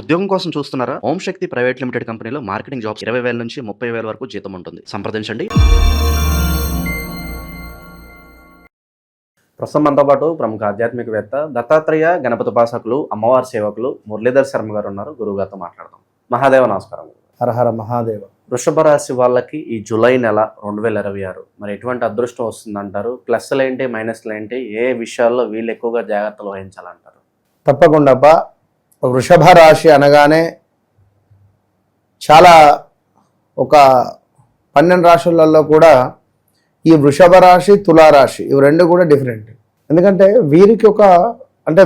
ఉద్యోగం కోసం చూస్తున్నారా? ఓం శక్తి ప్రైవేట్ లిమిటెడ్ కంపెనీలో మార్కెటింగ్ జాబ్స్ 20,000 నుంచి 30,000 వరకు జీతం ఉంటుంది. సంప్రదించండి. ప్రస్తుతం మనతో పాటు ప్రముఖ ఆధ్యాత్మికవేత్త దత్తాత్రేయ గణపతి ఉపాసకులు అమ్మవారి సేవకులు మురళీధర్ శర్మ గారు ఉన్నారు. గురువు గారితో మాట్లాడదాం. మహాదేవ నమస్కారం. హరహర మహాదేవ. వృషభ రాశి వాళ్ళకి ఈ జూలై నెల 2026 మరి ఎటువంటి అదృష్టం వస్తుందంటారు? ప్లస్లు ఏంటి, మైనస్లు ఏంటి, ఏ విషయాల్లో వీళ్ళు ఎక్కువగా జాగ్రత్తలు వహించాలంటారు? తప్పకుండా వృషభ రాశి అనగానే చాలా ఒక 12 రాశులలో కూడా ఈ వృషభ రాశి తులారాశి ఇవి రెండు కూడా డిఫరెంట్. ఎందుకంటే వీరికి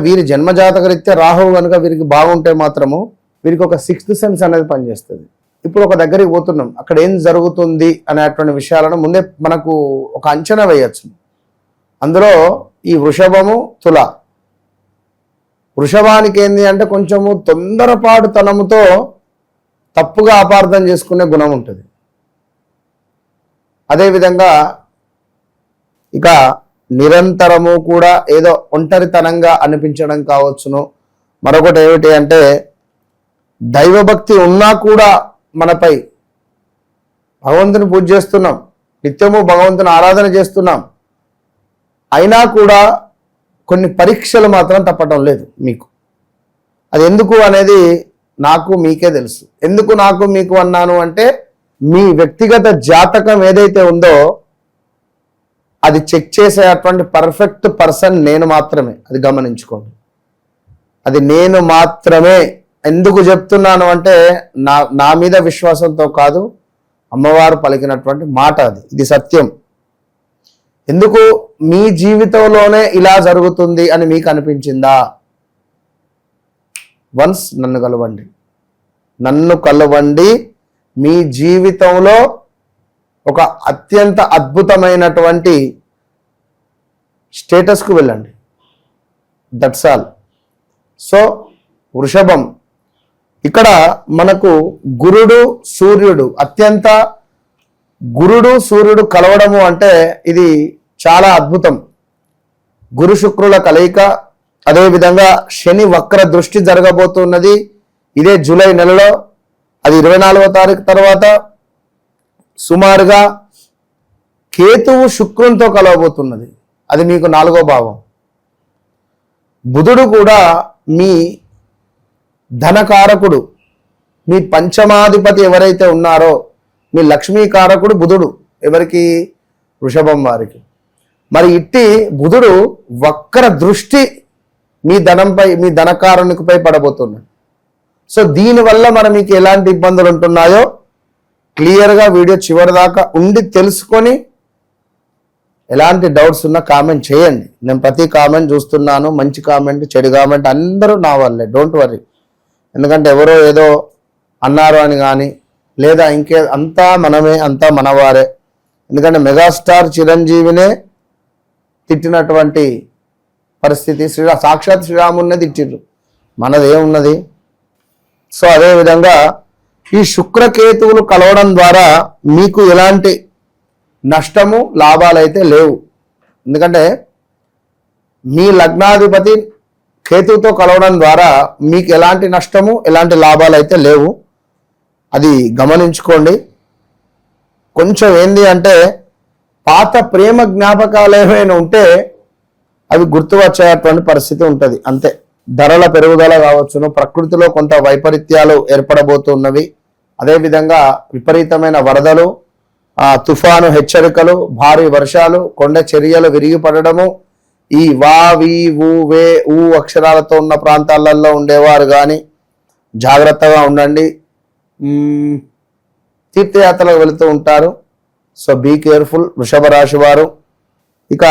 వీరి జన్మజాతకరీత్యా రాహువు కనుక వీరికి బాగుంటే మాత్రము వీరికి ఒక 6th సెన్స్ అనేది పనిచేస్తుంది. ఇప్పుడు ఒక దగ్గరికి పోతున్నాం, అక్కడ ఏం జరుగుతుంది అనేటువంటి విషయాలను ముందే మనకు ఒక అంచనా వేయచ్చు. అందులో ఈ వృషభము తుల, వృషభానికి ఏంది అంటే కొంచెము తొందరపాటుతనముతో తప్పుగా అపార్థం చేసుకునే గుణం ఉంటుంది. అదేవిధంగా ఇక నిరంతరము కూడా ఏదో ఒంటరితనంగా అనిపించడం కావచ్చును. మరొకటి ఏమిటి అంటే దైవభక్తి ఉన్నా కూడా మనపై భగవంతుని పూజ చేస్తున్నాం, నిత్యము భగవంతుని ఆరాధన చేస్తున్నాం, అయినా కూడా కొన్ని పరీక్షలు మాత్రం తప్పటం లేదు మీకు. అది ఎందుకు అనేది నాకు మీకే తెలుసు. ఎందుకు నాకు మీకు అన్నాను అంటే మీ వ్యక్తిగత జాతకం ఏదైతే ఉందో అది చెక్ చేసేటువంటి పర్ఫెక్ట్ పర్సన్ నేను మాత్రమే. అది గమనించుకోండి, అది నేను మాత్రమే. ఎందుకు చెప్తున్నాను అంటే నా మీద విశ్వాసంతో కాదు, అమ్మవారు పలికినటువంటి మాట అది, ఇది సత్యం. ఎందుకు మీ జీవితంలోనే ఇలా జరుగుతుంది అని మీకు అనిపించిందా? వన్స్ నన్ను కలవండి. మీ జీవితంలో ఒక అత్యంత అద్భుతమైనటువంటి స్టేటస్కు వెళ్ళండి. That's all. సో వృషభం ఇక్కడ మనకు గురుడు సూర్యుడు కలవడము అంటే ఇది చాలా అద్భుతం. గురు శుక్రుల కలయిక. అదేవిధంగా శని వక్ర దృష్టి జరగబోతున్నది ఇదే జూలై నెలలో. అది 24వ తారీఖు తర్వాత సుమారుగా కేతువు శుక్రునితో కలవబోతున్నది. అది మీకు 4వ భావం. బుధుడు కూడా మీ ధనకారకుడు, మీ పంచమాధిపతి ఎవరైతే ఉన్నారో మీ లక్ష్మీకారకుడు బుధుడు. ఎవరికి? వృషభం వారికి. మరి ఇట్టి బుధుడు వక్ర దృష్టి మీ ధనంపై, మీ ధనకారునిపై పడబోతున్నాడు. సో దీనివల్ల మీకు ఎలాంటి ఇబ్బందులు ఉంటున్నాయో క్లియర్గా వీడియో చివరి దాకా ఉండి తెలుసుకొని ఎలాంటి డౌట్స్ ఉన్నా కామెంట్ చేయండి. నేను ప్రతి కామెంట్ చూస్తున్నాను. మంచి కామెంట్, చెడు కామెంట్ అందరూ నా వల్లే, డోంట్ వర్రీ. ఎందుకంటే ఎవరో ఏదో అన్నారు అని కానీ లేదా అంతా మనమే, అంతా మనవారే. ఎందుకంటే మెగాస్టార్ చిరంజీవినే తిట్టినటువంటి పరిస్థితి, సాక్షాత్ శ్రీరామునే తిట్టిర్రు, మనదేమున్నది? సో అదేవిధంగా ఈ శుక్రకేతువులు కలవడం ద్వారా మీకు ఎలాంటి నష్టము లాభాలైతే లేవు. ఎందుకంటే మీ లగ్నాధిపతి కేతువుతో కలవడం ద్వారా మీకు ఎలాంటి నష్టము, ఎలాంటి లాభాలు అయితే లేవు. అది గమనించుకోండి. కొంచెం ఏంది అంటే పాత ప్రేమ జ్ఞాపకాలు ఏమైనా ఉంటే అవి గుర్తు వచ్చేటువంటి పరిస్థితి ఉంటుంది, అంతే. ధరల పెరుగుదల కావచ్చును, ప్రకృతిలో కొంత వైపరీత్యాలు ఏర్పడబోతున్నవి. అదేవిధంగా విపరీతమైన వరదలు, తుఫాను హెచ్చరికలు, భారీ వర్షాలు, కొండ చర్యలు విరిగిపడము, ఈ వా వి ఊ వే ఊ అక్షరాలతో ఉన్న ప్రాంతాలలో ఉండేవారు కానీ జాగ్రత్తగా ఉండండి. తీర్థయాత్రలకు వెళుతూ ఉంటారు. సో బీ కేర్ఫుల్ వృషభ రాశి వారు. ఇక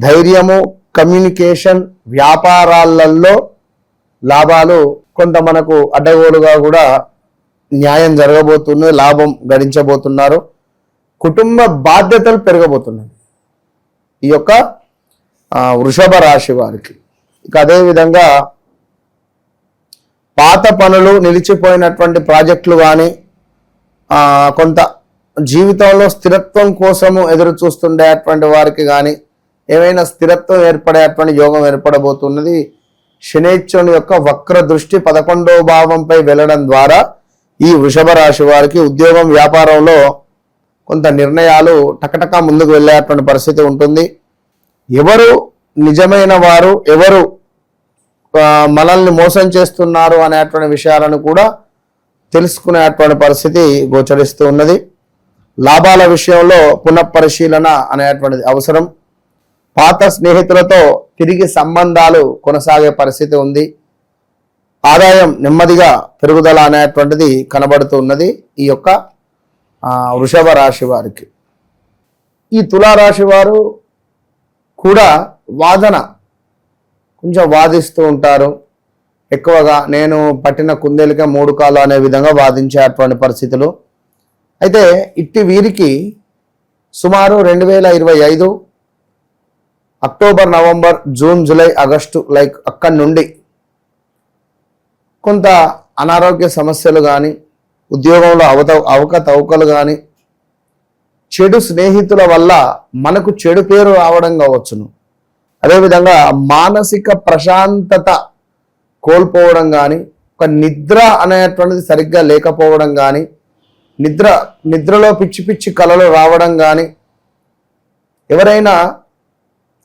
ధైర్యము, కమ్యూనికేషన్, వ్యాపారాలలో లాభాలు కొంత మనకు అడ్డగోలుగా కూడా న్యాయం జరగబోతుంది, లాభం గడించబోతున్నారు. కుటుంబ బాధ్యతలు పెరగబోతున్నాయి ఈ యొక్క వృషభ రాశి వారికి. ఇక అదేవిధంగా పాత పనులు, నిలిచిపోయినటువంటి ప్రాజెక్టులు కానీ కొంత జీవితంలో స్థిరత్వం కోసము ఎదురు చూస్తుండేటువంటి వారికి కానీ ఏమైనా స్థిరత్వం ఏర్పడేటువంటి యోగం ఏర్పడబోతున్నది శనేశ్వరుని యొక్క వక్ర దృష్టి 11వ భావంపై వెళ్ళడం ద్వారా ఈ వృషభ రాశి వారికి ఉద్యోగం వ్యాపారంలో కొంత నిర్ణయాలు టకటకా ముందుకు వెళ్ళేటువంటి పరిస్థితి ఉంటుంది. ఎవరు నిజమైన వారు, ఎవరు మనల్ని మోసం చేస్తున్నారు అనేటువంటి విషయాలను కూడా తెలుసుకునేటువంటి పరిస్థితి గోచరిస్తూ ఉన్నది. లాభాల విషయంలో పునఃపరిశీలన అనేటువంటిది అవసరం. పాత స్నేహితులతో తిరిగి సంబంధాలు కొనసాగే పరిస్థితి ఉంది. ఆదాయం నెమ్మదిగా పెరుగుదల అనేటువంటిది కనబడుతూ ఉన్నది ఈ యొక్క వృషభ రాశి వారికి. ఈ తులారాశి వారు కూడా వాదన కొంచెం వాదిస్తూ ఉంటారు. ఎక్కువగా నేను పట్టిన కుందేలుగా 3 కాళ్ళు అనే విధంగా వాదించేటువంటి పరిస్థితులు. అయితే ఇట్టి వీరికి సుమారు 2025 October, November, June, July, August అక్కడి నుండి కొంత అనారోగ్య సమస్యలు కానీ, ఉద్యోగంలో అవకతవకలు కానీ, చెడు స్నేహితుల వల్ల మనకు చెడు పేరు రావడం కావచ్చును. అదేవిధంగా మానసిక ప్రశాంతత కోల్పోవడం కానీ, ఒక నిద్ర అనేటువంటిది సరిగ్గా లేకపోవడం కానీ, నిద్రలో పిచ్చి పిచ్చి కలలు రావడం కానీ, ఎవరైనా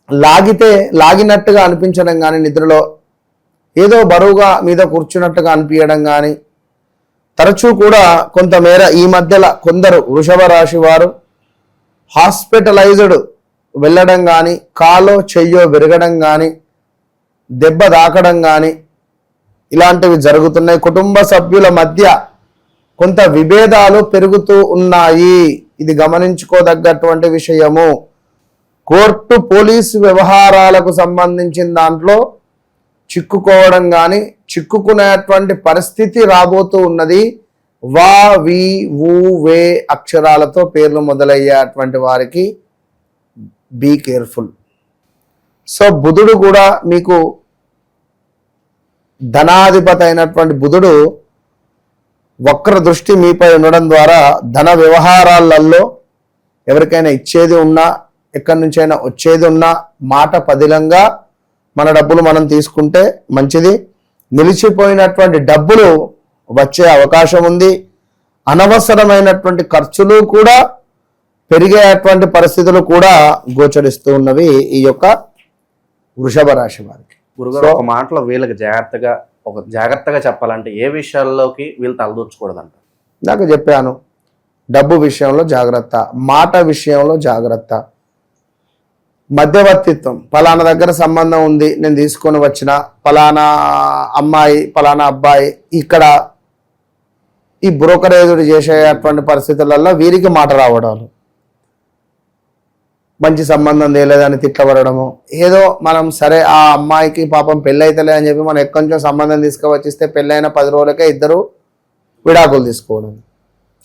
లాగినట్టుగా అనిపించడం కానీ, నిద్రలో ఏదో బరువుగా మీద కూర్చున్నట్టుగా అనిపించడం కానీ, తరచూ కూడా కొంతమేర ఈ మధ్యలో కొందరు వృషభ రాశి వారు హాస్పిటలైజ్డ్ వెళ్ళడం కానీ, కాలో చెయ్యో విరగడం కానీ, దెబ్బ తాకడం కానీ ఇలాంటివి జరుగుతున్నాయి. కుటుంబ సభ్యుల మధ్య కొంత విభేదాలు పెరుగుతూ ఉన్నాయి. ఇది గమనించుకోదగ్గటువంటి విషయము. కోర్టు పోలీసు వ్యవహారాలకు సంబంధించిన దాంట్లో చిక్కుకోవడం కానీ, చిక్కుకునేటువంటి పరిస్థితి రాబోతూ ఉన్నది. వా, వి, వు, వే అక్షరాలతో పేర్లు మొదలయ్యేటువంటి వారికి బీ కేర్ఫుల్. సో బుధుడు కూడా మీకు ధనాధిపతి అయినటువంటి బుధుడు వక్ర దృష్టి మీపై ఉండడం ద్వారా ధన వ్యవహారాలలో ఎవరికైనా ఇచ్చేది ఉన్నా, ఎక్కడి నుంచైనా వచ్చేది ఉన్నా మాట పదిలంగా మన డబ్బులు మనం తీసుకుంటే మంచిది. నిలిచిపోయినటువంటి డబ్బులు వచ్చే అవకాశం ఉంది. అనవసరమైనటువంటి ఖర్చులు కూడా పెరిగేటువంటి పరిస్థితులు కూడా గోచరిస్తూ ఉన్నవి ఈ యొక్క వృషభ రాశి వారికి. గురుగారు, ఒక మాటలో వీళ్ళకి జాగ్రత్తగా చెప్పాలంటే ఏ విషయాల్లోకి వీళ్ళు తలదూర్చకూడదంట? నాకు చెప్పాను, డబ్బు విషయంలో జాగ్రత్త, మాట విషయంలో జాగ్రత్త, మధ్యవర్తిత్వం. పలానా దగ్గర సంబంధం ఉంది, నేను తీసుకొని వచ్చిన పలానా అమ్మాయి, పలానా అబ్బాయి, ఇక్కడ ఈ బ్రోకరేజుడు చేసేటువంటి పరిస్థితులలో వీరికి మాట రావడాలు, మంచి సంబంధం తేలేదని తిట్లబడము, ఏదో మనం సరే ఆ అమ్మాయికి పాపం పెళ్ళైతలే అని చెప్పి మనం ఎక్కడి నుంచో సంబంధం తీసుకువచ్చిస్తే పెళ్ళైన 10 రోజులకే ఇద్దరు విడాకులు తీసుకోవడం.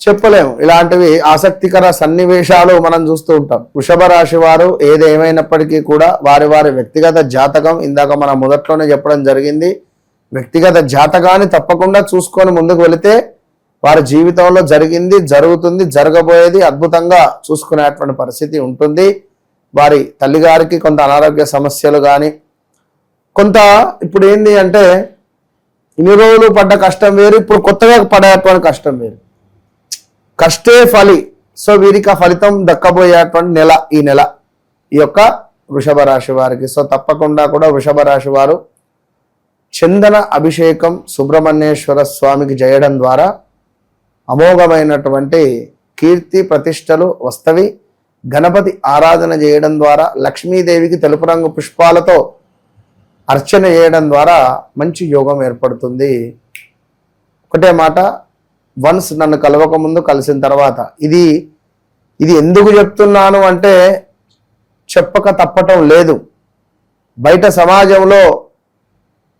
చెప్పలేము. ఇలాంటివి ఆసక్తికర సన్నివేశాలు మనం చూస్తూ ఉంటాం. వృషభ రాశి వారు ఏదేమైనప్పటికీ కూడా వారి వ్యక్తిగత జాతకం, ఇందాక మనం మొదట్లోనే చెప్పడం జరిగింది, వ్యక్తిగత జాతకాన్ని తప్పకుండా చూసుకొని ముందుకు వెళితే వారి జీవితంలో జరిగింది, జరుగుతుంది, జరగబోయేది అద్భుతంగా చూసుకునేటువంటి పరిస్థితి ఉంటుంది. వారి తల్లిగారికి కొంత అనారోగ్య సమస్యలు కానీ, కొంత ఇప్పుడు ఏంది అంటే ఇన్ని రోజులు పడ్డ కష్టం వేరు, ఇప్పుడు కొత్తగా పడేటువంటి కష్టం వేరు. కష్టే ఫలి. సో వీరికి ఆ ఫలితం దక్కబోయేటువంటి నెల ఈ నెల ఈ యొక్క వృషభ రాశి వారికి. సో తప్పకుండా కూడా వృషభ రాశి వారు చందన అభిషేకం సుబ్రహ్మణ్యేశ్వర స్వామికి చేయడం ద్వారా అమోఘమైనటువంటి కీర్తి ప్రతిష్టలు వస్తవి. గణపతి ఆరాధన చేయడం ద్వారా, లక్ష్మీదేవికి తెలుపు రంగు పుష్పాలతో అర్చన చేయడం ద్వారా మంచి యోగం ఏర్పడుతుంది. ఒకటే మాట, వన్స్ నన్ను కలవక ముందు, కలిసిన తర్వాత, ఇది ఎందుకు చెప్తున్నాను అంటే చెప్పక తప్పటం లేదు. బయట సమాజంలో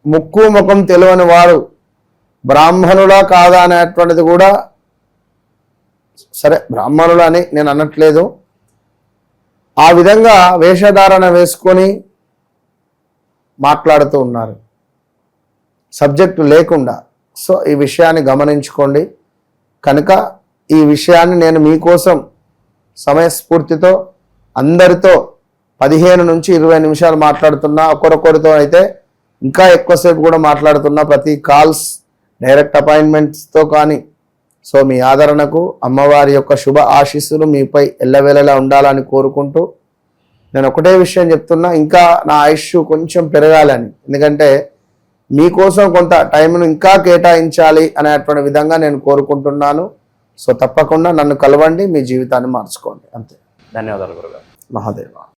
ముక్కు ముఖం తెలియని వారు బ్రాహ్మణులా కాదా అనేటువంటిది కూడా, సరే బ్రాహ్మణులు అని నేను అనట్లేదు, ఆ విధంగా వేషధారణ వేసుకొని మాట్లాడుతూ ఉన్నారు సబ్జెక్టు లేకుండా. సో ఈ విషయాన్ని గమనించుకోండి. కనుక ఈ విషయాన్ని నేను మీకోసం సమయస్ఫూర్తితో అందరితో 15 నుంచి 20 నిమిషాలు మాట్లాడుతున్నా. ఒకరొకరితో అయితే ఇంకా ఎక్కువసేపు కూడా మాట్లాడుతున్నా. ప్రతి కాల్స్ డైరెక్ట్ అపాయింట్మెంట్స్తో కానీ. సో మీ ఆదరణకు అమ్మవారి యొక్క శుభ ఆశీస్సులు మీపై ఎల్లవేళలా ఉండాలని కోరుకుంటూ నేను ఒకటే విషయం చెప్తున్నా, ఇంకా నా ఆయుష్ కొంచెం పెరగాలని. ఎందుకంటే మీకోసం కొంత టైంను ఇంకా కేటాయించాలి అనేటువంటి విధంగా నేను కోరుకుంటున్నాను. సో తప్పకుండా నన్ను కలవండి, మీ జీవితాన్ని మార్చుకోండి. అంతే. ధన్యవాదాలు గురుగారు. మహాదేవ.